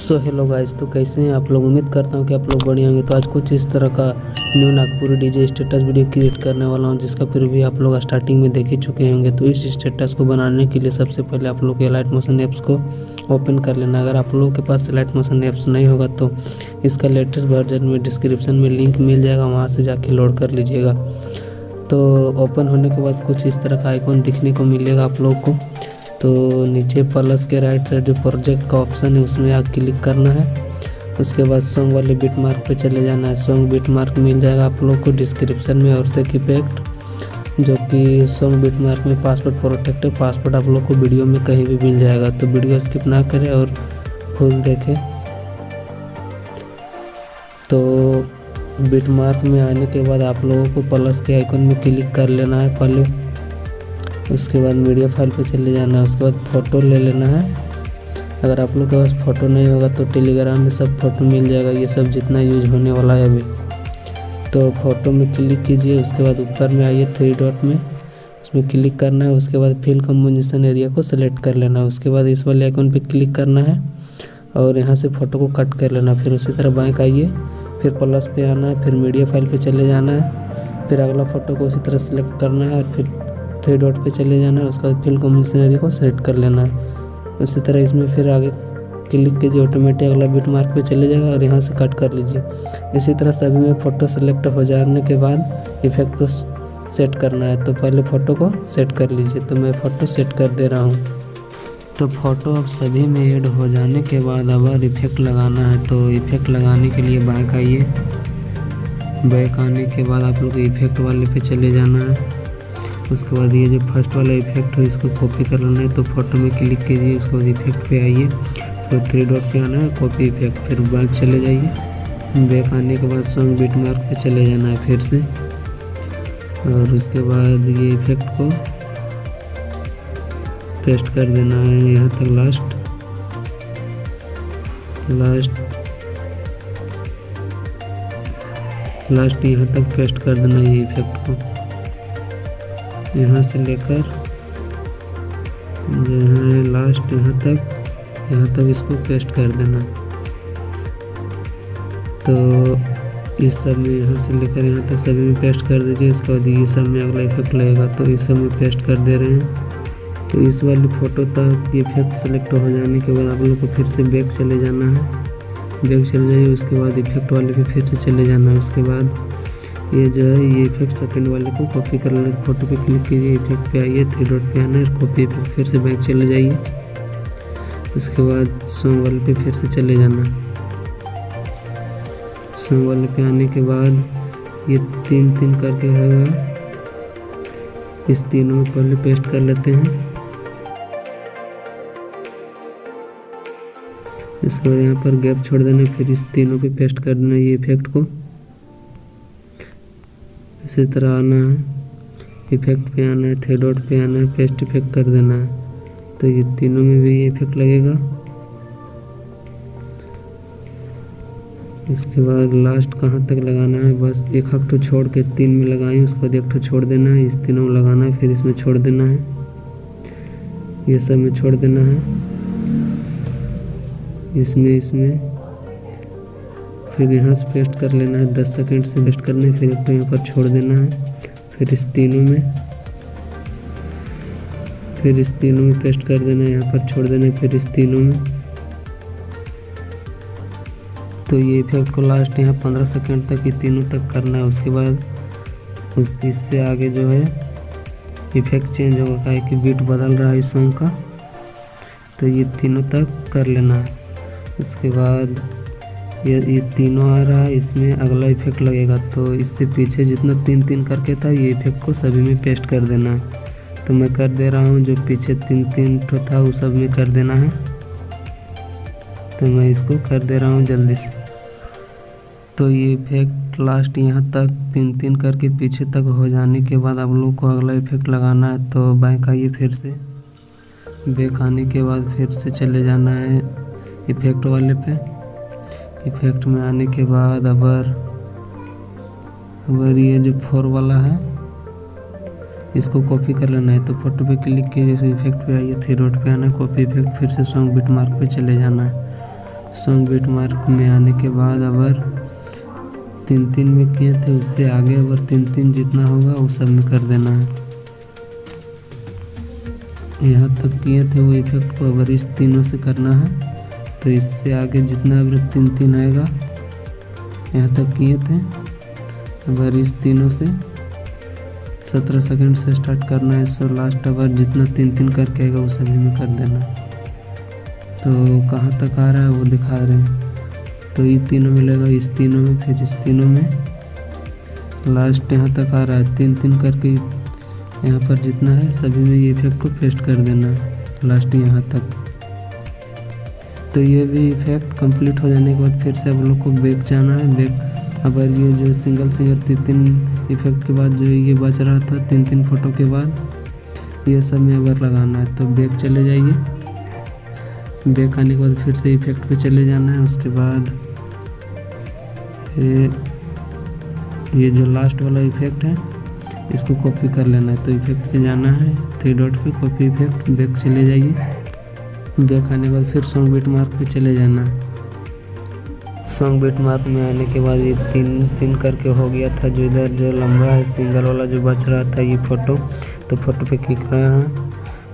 So hello guys, तो कैसे हैं आप लोग। उम्मीद करता हूं कि आप लोग बढ़िया होंगे। तो आज कुछ इस तरह का new Nagpuri DJ status video create करने वाला हूं, जिसका फिर भी आप लोग स्टार्टिंग में देख ही चुके होंगे। तो इस स्टेटस को बनाने के लिए सबसे पहले आप लोग लाइट मोशन ऐप्स को ओपन कर लेना। अगर आप लोगों के पास लाइट मोशन ऐप्स नहीं होगा तो इसका लेटेस्ट वर्जन में डिस्क्रिप्शन में लिंक मिल जाएगा, वहाँ से जाके लोड कर लीजिएगा। तो ओपन होने के बाद कुछ इस तरह का आइकॉन दिखने को मिलेगा आप लोग को। तो नीचे प्लस के राइट साइड जो प्रोजेक्ट का ऑप्शन है उसमें आप क्लिक करना है। उसके बाद सॉन्ग वाले बिट मार्क पे चले जाना है। सॉन्ग बिट मार्क मिल जाएगा आप लोग को डिस्क्रिप्शन में, और सेक इफेक्ट जो कि सॉन्ग बिट मार्क में पासवर्ड प्रोटेक्ट है। पासवर्ड आप लोग को वीडियो में कहीं भी मिल जाएगा, तो वीडियो स्किप ना करें और फुल देखें। तो बिट मार्क में आने के बाद आप लोगों को प्लस के आइकन में क्लिक कर लेना है पहले। उसके बाद मीडिया फाइल पे चले जाना है। उसके बाद फ़ोटो ले लेना है। अगर आप लोग के पास फ़ोटो नहीं होगा तो टेलीग्राम में सब फ़ोटो मिल जाएगा, ये सब जितना यूज होने वाला है अभी। तो फ़ोटो में क्लिक कीजिए। उसके बाद ऊपर में आइए 3 डॉट में, उसमें क्लिक करना है। उसके बाद फिल कंपोजिशन एरिया को सेलेक्ट कर लेना है। उसके बाद इस वाले आइकन पे क्लिक करना है और यहाँ से फ़ोटो को कट कर लेना। फिर उसी तरह बैक आइए, फिर प्लस पे आना है, फिर मीडिया फाइल पे चले जाना है। फिर अगला फ़ोटो को उसी तरह सेलेक्ट करना है और फिर 3 डॉट पे चले जाना है। उसके बाद फिल कंपोजिशन एरिया को सेलेक्ट कर लेना है। उसी तरह इसमें फिर आगे क्लिक कीजिए, ऑटोमेटिक अगला बिट मार्क पे चले जाएगा और यहाँ से कट कर लीजिए। इसी तरह सभी में फ़ोटो सेलेक्ट हो जाने के बाद इफेक्ट को सेट करना है। तो पहले फ़ोटो को सेट कर लीजिए। तो मैं फ़ोटो सेट कर दे रहा हूँ। तो फ़ोटो अब सभी में ऐड हो जाने के बाद अब इफेक्ट लगाना है। तो इफेक्ट लगाने के लिए बैक आइए। बैक आने के बाद आप लोग इफेक्ट वाले पे चले जाना है। उसके बाद ये जो फर्स्ट वाला इफेक्ट है इसको कॉपी कर लेना है। तो फोटो में क्लिक कीजिए। उसके बाद इफेक्ट पे आइए, उसके बाद 3 डॉट पे आना है, कॉपी इफेक्ट। फिर बैक चले जाइए। बैक आने के बाद सॉन्ग बिट मार्क पे चले जाना है फिर से, और उसके बाद ये इफेक्ट को पेस्ट कर देना है यहाँ तक लास्ट यहाँ तक पेस्ट कर देना है ये इफेक्ट को। यहाँ से लेकर यहाँ लास्ट यहाँ तक इसको पेस्ट कर देना। तो इस सब में यहाँ से लेकर यहाँ तक सभी में पेस्ट कर दीजिए। उसके बाद ये सब में अगला इफेक्ट लगेगा, तो इस सब में पेस्ट कर दे रहे हैं। तो इस वाली फ़ोटो तक इफेक्ट सेलेक्ट हो जाने के बाद आप लोग को फिर से बैक चले जाना है। बैक चले जाइए। उसके बाद इफेक्ट वाले पे फिर से चले जाना है। उसके बाद ये जो है ये इफेक्ट सेकंड वाले को कॉपी कर लेना। फोटो पे क्लिक कीजिए, इफेक्ट पे आइए, 3 डॉट पे आना है, कॉपी इफेक्ट। फिर से बैक चले जाइए। उसके बाद सॉन्ग वाले पे फिर से चले जाना। सॉन्ग वाले पे आने के बाद ये 3 करके होगा, इस तीनों को पहले पेस्ट कर लेते हैं। इसके बाद यहाँ पर गैप छोड़ देना, फिर इस तीनों पे पेस्ट कर देना ये इफेक्ट को। इसी तरह आना है, इफेक्ट पे आना है, 3 डॉट पे आना है, पेस्ट इफेक्ट कर देना है। तो ये तीनों में भी ये इफेक्ट लगेगा। इसके बाद लास्ट कहाँ तक लगाना है, बस एक हक छोड़ के 3 में लगाएं। उसके बाद 1 छोड़ देना है, इस तीनों में लगाना है, फिर इसमें छोड़ देना है, ये सब में छोड़ देना है, इसमें फिर यहाँ से पेस्ट कर लेना है। 10 सेकंड से पेस्ट करना है। फिर एक तो यहाँ पर छोड़ देना है, फिर इस तीनों में पेस्ट कर देना है, यहाँ पर छोड़ देना है, फिर इस तीनों में। तो ये इफेक्ट को लास्ट यहाँ 15 सेकंड तक ये तीनों तक करना है। उसके बाद इससे आगे जो है इफेक्ट चेंज होगा, क्या है कि बीट बदल रहा है इस सॉन्ग का। तो ये तीनों तक कर लेना है। उसके बाद ये तीनों आ रहा है, इसमें अगला इफेक्ट लगेगा। तो इससे पीछे जितना 3 करके था ये इफेक्ट को सभी में पेस्ट कर देना है। तो मैं कर दे रहा हूँ, जो पीछे 3 था वो सब में कर देना है। तो मैं इसको कर दे रहा हूँ जल्दी से। तो ये इफेक्ट लास्ट यहाँ तक 3 करके पीछे तक हो जाने के बाद आप लोग को अगला इफेक्ट लगाना है। तो बैक आइए, फिर से बैक आने के बाद फिर से चले जाना है इफेक्ट वाले पे। इफेक्ट में आने के बाद अगर ये जो 4 वाला है इसको कॉपी कर लेना है। तो फोटो पे क्लिक कीजिए, इफेक्ट पे आइए, 3 डॉट पे आना है, कॉपी इफेक्ट। फिर से सॉन्ग बिट मार्क पे चले जाना है। सॉन्ग बिट मार्क में आने के बाद अगर 3 में किए थे उससे आगे अगर 3 जितना होगा वो सब में कर देना है। यहाँ तक किए थे वो इफेक्ट को अगर इस तीनों से करना है तो इससे आगे जितना अगर 3 आएगा यहाँ तक किए थे अगर इस तीनों से 17 सेकंड से स्टार्ट करना है। सो लास्ट अगर जितना 3 करके आएगा वो सभी में कर देना। तो कहाँ तक आ रहा है वो दिखा रहे हैं। तो ये तीनों मिलेगा, इस तीनों में, फिर इस तीनों में, लास्ट यहाँ तक आ रहा है। 3 करके यहाँ पर जितना है सभी में ये इफेक्ट को पेस्ट कर देना लास्ट यहाँ तक। तो ये भी इफेक्ट कंप्लीट हो जाने के बाद फिर से आप लोग को बैक जाना है। बैक अगर ये जो सिंगल 3 इफेक्ट के बाद जो ये बच रहा था 3 फोटो के बाद ये सब में अगर लगाना है तो बैक चले जाइए। बैक आने के बाद फिर से इफेक्ट पे चले जाना है। उसके बाद ये जो लास्ट वाला इफेक्ट है इसको कॉपी कर लेना है। तो इफेक्ट पे जाना है, 3 डॉट पे कॉपी इफेक्ट, बैक चले जाइए। बैक आने के बाद फिर सॉन्ग बिट मार्क पे चले जाना है। सॉन्ग बिट मार्क में आने के बाद ये 3 करके हो गया था। जो इधर जो लंबा है सिंगल वाला जो बच रहा था ये फोटो, तो फोटो पे क्लिक करना है।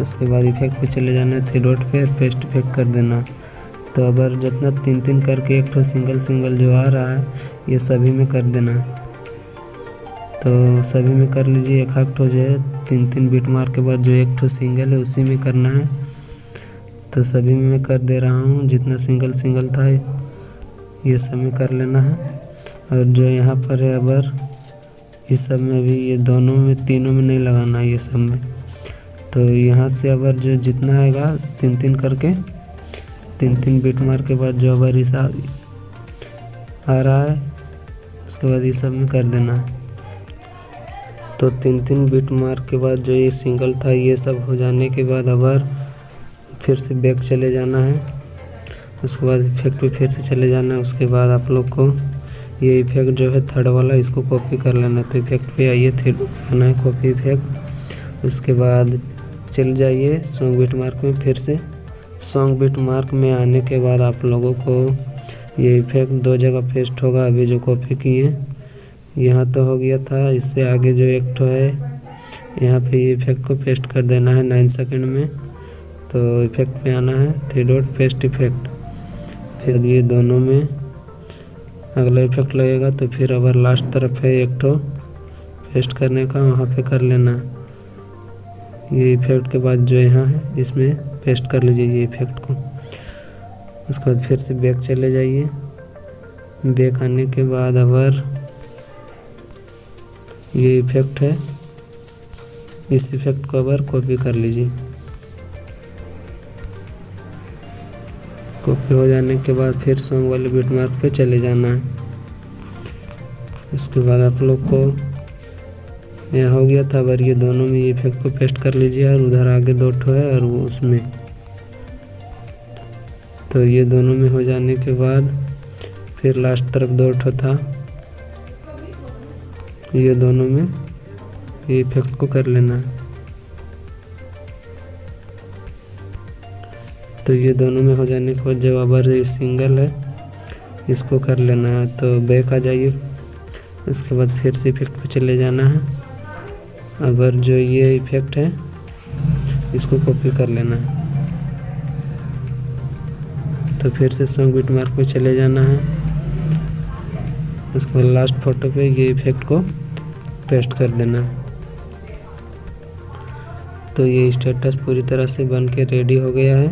उसके बाद इफेक्ट पे चले जाना है, 3 डॉट पे पेस्ट इफेक्ट कर देना। तो अगर जितना 3 करके एक ठो सिंगल जो आ रहा है ये सभी में कर देना। तो सभी में कर लीजिए। एक ठो जो है 3 बिट मार्क के बाद जो एक ठो सिंगल है उसी में करना है। तो सभी में मैं कर दे रहा हूँ, जितना सिंगल था ये सब में कर लेना है। और जो यहाँ पर है अगर इस सब में भी ये दोनों में, तीनों में नहीं लगाना है ये सब में। तो यहाँ से अगर जो जितना आएगा 3 करके 3 बिट मार्क के बाद जो अगर इस आ रहा है उसके बाद ये सब में कर देना। तो 3 बिट मार्क के बाद जो ये सिंगल था ये सब हो जाने के बाद अगर फिर से बैक चले जाना है। उसके बाद इफेक्ट पे फिर से चले जाना है। उसके बाद आप लोग को ये इफेक्ट जो है 3rd वाला इसको कॉपी कर लेना है। तो इफेक्ट पे आइए, 3rd आना है, कॉपी इफेक्ट। उसके बाद चल जाइए सॉन्ग बिट मार्क में। फिर से सॉन्ग बिट मार्क में आने के बाद आप लोगों को ये इफेक्ट 2 जगह पेस्ट होगा। अभी जो कॉपी किए यहाँ तो हो गया था, इससे आगे जो एक ठो है यहाँ पे ये इफेक्ट को पेस्ट कर देना है 9 सेकंड में। तो इफेक्ट पे आना है, 3 डॉट पेस्ट इफेक्ट। फिर ये दोनों में अगला इफेक्ट लगेगा। तो फिर अगर लास्ट तरफ है एक ठो पेस्ट करने का, वहाँ पे कर लेना। ये इफेक्ट के बाद जो यहाँ है इसमें पेस्ट कर लीजिए ये इफेक्ट को। उसके बाद फिर से बैक चले जाइए। बैक आने के बाद अगर ये इफेक्ट है इस इफेक्ट को अगर कॉपी कर लीजिए। कॉपी हो जाने के बाद फिर सॉन्ग वाले बिट मार्क पे चले जाना है। उसके बाद आप लोग को यह हो गया था, अगर ये दोनों में ये इफेक्ट को पेस्ट कर लीजिए। और उधर आगे 2 ठो है और वो उसमें, तो ये दोनों में हो जाने के बाद फिर लास्ट तरफ 2 ठो था, ये दोनों में ये इफेक्ट को कर लेना है। तो ये दोनों में हो जाने के बाद जब अगर ये सिंगल है इसको कर लेना है। तो बैक आ जाइए। उसके बाद फिर से इफेक्ट पे चले जाना है। अगर जो ये इफेक्ट है इसको कॉपी कर लेना है। तो फिर से सॉन्ग बिट मार्क पे चले जाना है। उसके बाद लास्ट फोटो पे ये इफेक्ट को पेस्ट कर देना है। तो ये स्टेटस पूरी तरह से बन के रेडी हो गया है।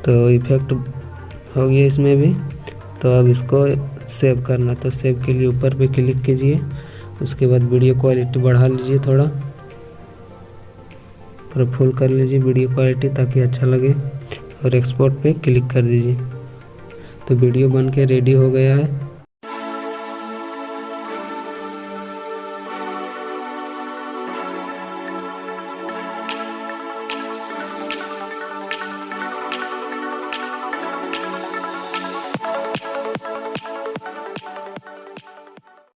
तो इफेक्ट हो गया इसमें भी। तो अब इसको सेव करना। तो सेव के लिए ऊपर पे क्लिक कीजिए। उसके बाद वीडियो क्वालिटी बढ़ा लीजिए, थोड़ा पूरा फुल कर लीजिए वीडियो क्वालिटी ताकि अच्छा लगे। और एक्सपोर्ट पे क्लिक कर दीजिए। तो वीडियो बन के रेडी हो गया है।